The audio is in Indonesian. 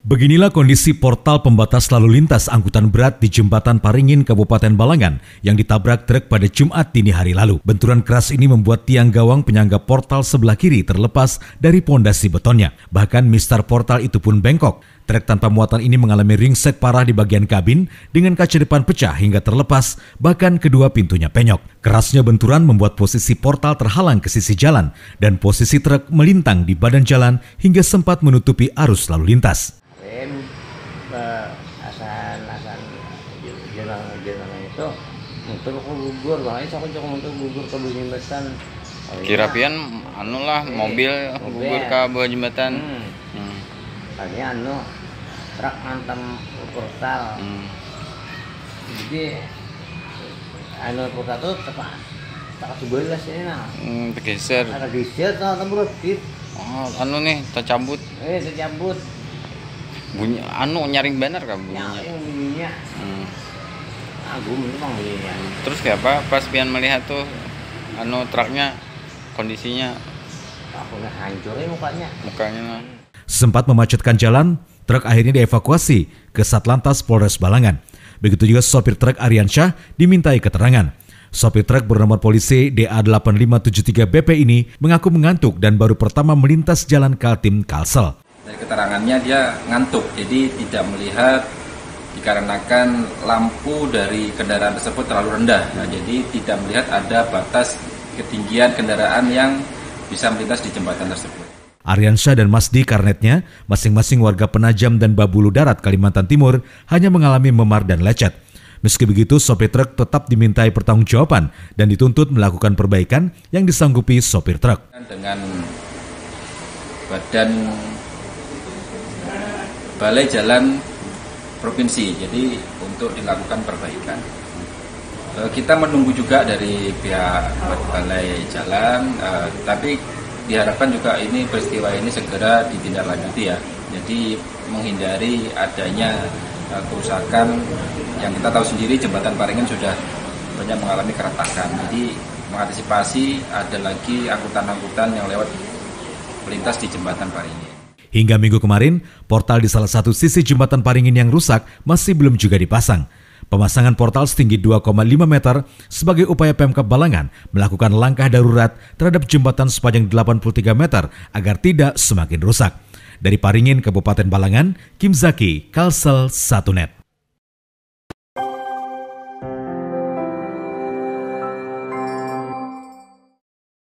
Beginilah kondisi portal pembatas lalu lintas angkutan berat di Jembatan Paringin, Kabupaten Balangan yang ditabrak truk pada Jumat dini hari lalu. Benturan keras ini membuat tiang gawang penyangga portal sebelah kiri terlepas dari pondasi betonnya. Bahkan mistar portal itu pun bengkok. Truk tanpa muatan ini mengalami ringsek parah di bagian kabin dengan kaca depan pecah hingga terlepas, bahkan kedua pintunya penyok. Kerasnya benturan membuat posisi portal terhalang ke sisi jalan dan posisi truk melintang di badan jalan hingga sempat menutupi arus lalu lintas. Jalan itu untuk gugur, makanya aku cuma untuk gugur ke bawah jembatan. Kira pian mobil gugur ke bawah jembatan. Tadi truk ngantem portal. Jadi portal itu tak sebelas ini nah. Tergeser. Ada geser tak tembus. Oh, nih tercabut. Tercabut. Bunyi nyaring bener kan bunyinya. Bunyinya. Memang bunyinya. Terus kayak apa pas pian melihat tuh truknya kondisinya hancur mukanya. Sempat memacetkan jalan, truk akhirnya dievakuasi ke Satlantas Polres Balangan. Begitu juga sopir truk Aryansyah dimintai keterangan. Sopir truk bernomor polisi DA8573BP ini mengaku mengantuk dan baru pertama melintas jalan Kaltim Kalsel. Dari keterangannya dia ngantuk, jadi tidak melihat dikarenakan lampu dari kendaraan tersebut terlalu rendah. Jadi tidak melihat ada batas ketinggian kendaraan yang bisa melintas di jembatan tersebut. Aryansyah dan Masdi Karnetnya, masing-masing warga Penajam dan Babulu Darat, Kalimantan Timur, hanya mengalami memar dan lecet. Meski begitu, sopir truk tetap dimintai pertanggungjawaban dan dituntut melakukan perbaikan yang disanggupi sopir truk. Dengan Badan Balai Jalan Provinsi, jadi untuk dilakukan perbaikan. Kita menunggu juga dari pihak Balai Jalan, tapi diharapkan juga ini peristiwa ini segera ditindaklanjuti ya. Jadi menghindari adanya kerusakan yang kita tahu sendiri jembatan Paringin sudah banyak mengalami keretakan. Jadi mengantisipasi ada lagi angkutan-angkutan yang lewat melintas di jembatan Paringin. Hingga minggu kemarin, portal di salah satu sisi jembatan Paringin yang rusak masih belum juga dipasang. Pemasangan portal setinggi 2,5 meter sebagai upaya Pemkab Balangan melakukan langkah darurat terhadap jembatan sepanjang 83 meter agar tidak semakin rusak. Dari Paringin, Kabupaten Balangan, Kim Zaki, Kalsel 1net.